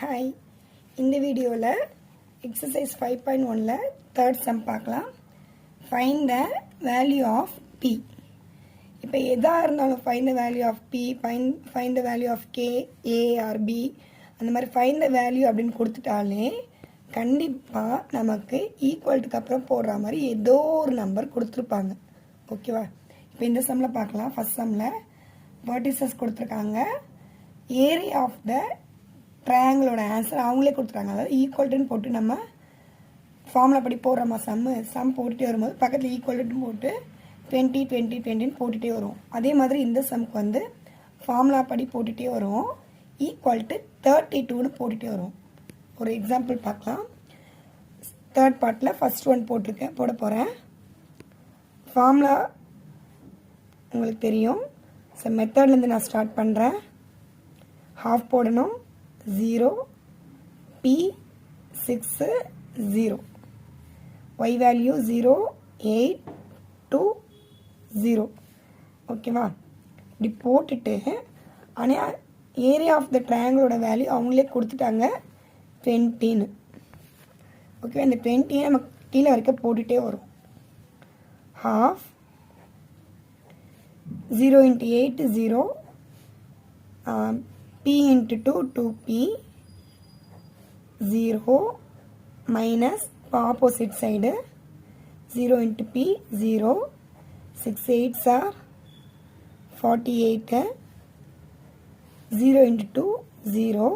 Hi, இந்த வீடியோவில் exercise 5.1ல third sum பார்க்கலாம். Find the value of P. இப்போ எதா இருந்தாலும் find the value of P, find the value of K, A or B அந்த மாதிரி find the value அப்படின்னு கொடுத்துட்டாலே கண்டிப்பாக நமக்கு ஈக்குவல்ட்டுக்கு அப்புறம் போடுற மாதிரி ஏதோ ஒரு நம்பர் கொடுத்துருப்பாங்க. ஓகேவா? இப்போ இந்த சம்மில் பார்க்கலாம். ஃபர்ஸ்ட் சம்மில் வெர்டிசஸ் கொடுத்துருக்காங்க. ஏரியா ஆஃப் த ட்ரையாங்கிளோட ஆன்சர் அவங்களே கொடுத்துருக்காங்க. அதாவது ஈக்குவல்ட்டுன்னு போட்டு நம்ம ஃபார்முலா படி போடுறோமா சம் போட்டுகிட்டே வரும்போது பக்கத்தில் ஈக்குவல்ட்டுன்னு போட்டு 20 20 20ன்னு போட்டுகிட்டே வரும். அதே மாதிரி இந்த சம்க்கு வந்து ஃபார்முலா படி போட்டுகிட்டே வரும். ஈக்குவல்ட்டு 32ன்னு போட்டுகிட்டே வரும். ஒரு எக்ஸாம்பிள் பார்க்கலாம். தேர்ட் பார்ட்டில் ஃபஸ்ட் ஒன் போட போகிறேன். ஃபார்முலா உங்களுக்கு தெரியும். ஸோ மெத்தட்லேருந்து நான் ஸ்டார்ட் பண்ணுறேன். ஹாஃப் போடணும். 0 P 6 0 y வேல்யூ 0 8 2 0. ஓகேவா? இப்படி போட்டுட்டு ஆனால் ஏரியா ஆஃப் த ட்ரையாங்கிளோட வேல்யூ அவங்களே கொடுத்துட்டாங்க 20ன்னு. ஓகே, இந்த 20 நம்ம கீழே வரைக்கும் போட்டுகிட்டே வரும். half 0 into 8 0 P into 2 2P 0 minus opposite side 0 into P 0 6 8s are 48 0 into 2 0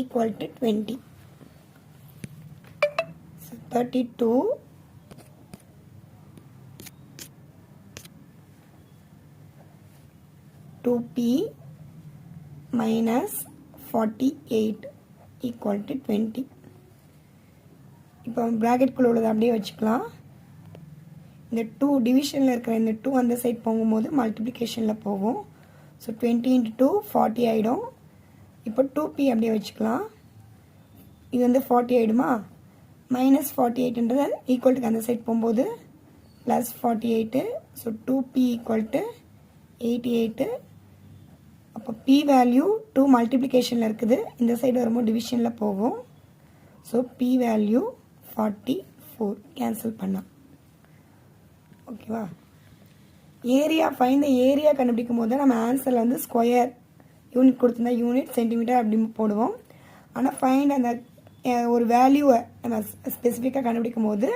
equal to 20. So 32 2P minus 48 equal to 20. இப்போ ப்ராக்கெட்குள்ள உள்ளது அப்படியே வச்சுக்கலாம். இந்த 2 டிவிஷனில் இருக்கிற இந்த 2 அந்த சைட் போகும்போது மல்டிப்ளிகேஷனில் போகும். ஸோ 20 into 2 40 ஆகிடும். இப்போ 2P அப்படியே வச்சுக்கலாம். இது வந்து 40 ஆகிடுமா? மைனஸ் 48ன்றது ஈக்குவல்ட்டுக்கு அந்த சைட் போகும்போது plus 48. So 2P equal to 88. அப்போ P வேல்யூ 2 மல்டிப்ளிகேஷனில் இருக்குது. இந்த சைடு வரும்போது டிவிஷனில் போகும். ஸோ P வேல்யூ 44 கேன்சல் பண்ணலாம். ஓகேவா? ஏரியா ஃபைண்ட் ஏரியா கண்டுபிடிக்கும் போது நம்ம ஆன்சரில் வந்து ஸ்கொயர் யூனிட் கொடுத்துருந்தா யூனிட் சென்டிமீட்டர் அப்படி போடுவோம். ஆனால் ஃபைண்ட் அந்த ஒரு வேல்யூவை நம்ம ஸ்பெசிஃபிக்காக கண்டுபிடிக்கும் போது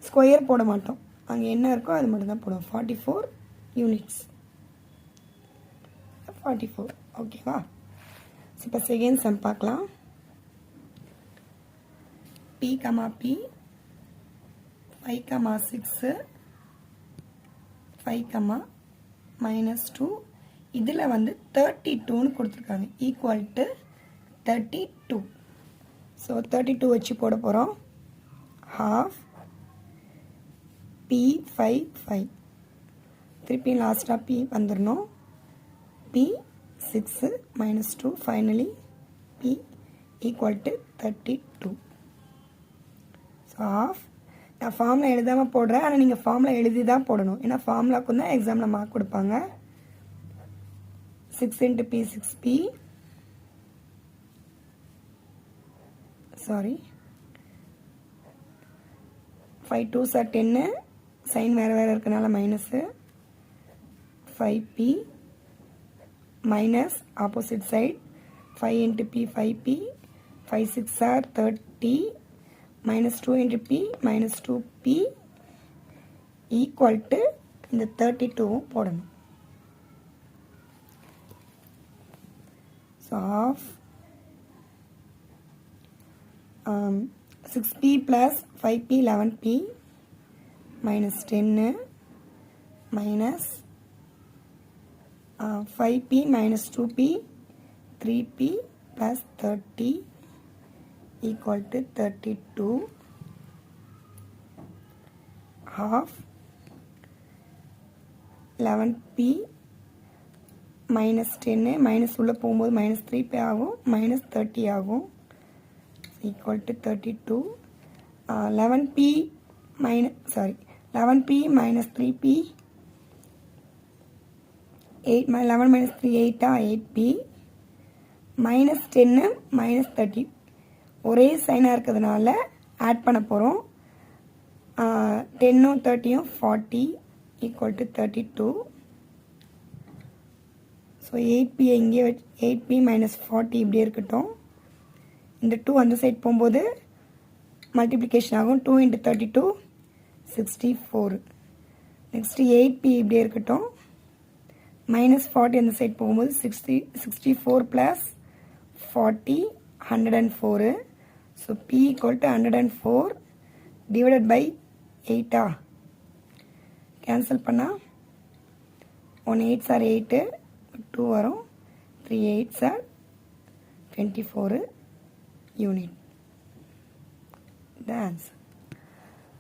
ஸ்கொயர் போட மாட்டோம். அங்கே என்ன இருக்கோ அது மட்டும்தான் போடுவோம். 44 யூனிட்ஸ் 44. ஓகேவா? இப்போ செகண்ட் சம் பார்க்கலாம். P, P 5, 6 5, -2 இதில் வந்து 32ன்னு கொடுத்துருக்காங்க. Equal to 32. ஸோ 32 வச்சு போட போகிறோம். half P 5 5 திருப்பி லாஸ்ட்டாக P வந்துடணும். P 6 minus 2 finally P equal to 32. So half நான் ஃபார்முலா எழுதாமல் போடுறேன். ஆனால் நீங்கள் ஃபார்முலா எழுதி தான் போடணும். ஏன்னா ஃபார்முலாவுக்கு தான் எக்ஸாமில் மார்க் கொடுப்பாங்க. 6 into P 6P sorry 5 2s are 10 sign வேறு இருக்கனால minus 5P minus opposite side 5 into P 5P 5 6 are 30 minus 2 into P minus 2P equal to இந்த 32 போடணும். So half 6P plus 5P 11P minus 10 minus 5P minus 2P 3P plus 30 equal to 32. half 11P minus 10 minus உள்ள போகும்போது minus 3P ஆகும். minus 30 ஆகும். equal to 32. 11P minus 3P 8 11 minus 3 8 8P -10 -30 ஒரே சைனாக இருக்கிறதுனால add பண்ண போகிறோம். 10 30 40 ஈக்குவல் டு 32. ஸோ 8p இங்கே 8p -40 இப்படியே இருக்கட்டும். இந்த 2 அந்த சைட் போகும்போது மல்டிப்ளிகேஷன் ஆகும். 2 × 32 64. நெக்ஸ்ட்டு 8p இப்படியே இருக்கட்டும். -40 அந்த சைட் போகும்போது 64 + 40 104. So p = 104 divided by 8. Cancel பண்ணால் 1 8s are 8, 2 வரும். 3 8s are 24 unit. Answer.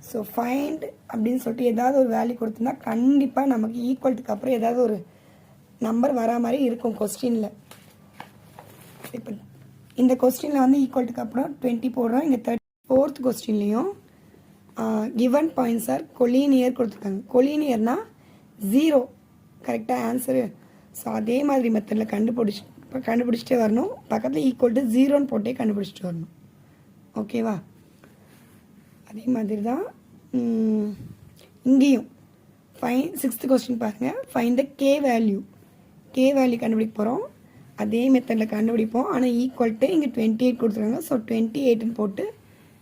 So find அப்படின்னு சொல்லிட்டு ஏதாவது ஒரு வேல்யூ கொடுத்துருந்தா கண்டிப்பாக நமக்கு ஈக்குவல்ட்டுக்கு அப்புறம் ஏதாவது ஒரு நம்பர் வரா மாதிரி இருக்கும் கொஸ்டினில். இப்போ இந்த கொஸ்டினில் வந்து ஈக்குவல்ட்டுக்கு அப்புறம் 20 போடுறோம். இங்கே 34th கொஸ்டின்லேயும் கிவன் பாயிண்ட்ஸ் ஆர் கொலீனியர் கொடுத்துருக்காங்க. கொலீனியர்னால் 0 கரெக்டாக ஆன்சரு. ஸோ அதே மாதிரி மெத்தடில் கண்டுபிடிச்சிட்டே வரணும். பக்கத்தில் ஈக்குவல் டு 0ன்னு போட்டே கண்டுபிடிச்சிட்டு வரணும். ஓகேவா? அதே மாதிரி தான் இங்கேயும் 6th கொஸ்டின் பாருங்கள். ஃபைண்ட் த கே வேல்யூ கண்டுபிடிக்க போகிறோம். அதே மெத்தடில் கண்டுபிடிப்போம். ஆனால் ஈக்குவல் டு இங்கே 28 கொடுத்துருக்காங்க. ஸோ 28ன்னு போட்டு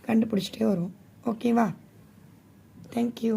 கண்டுபிடிச்சிட்டே வரும். ஓகேவா? தேங்க்யூ.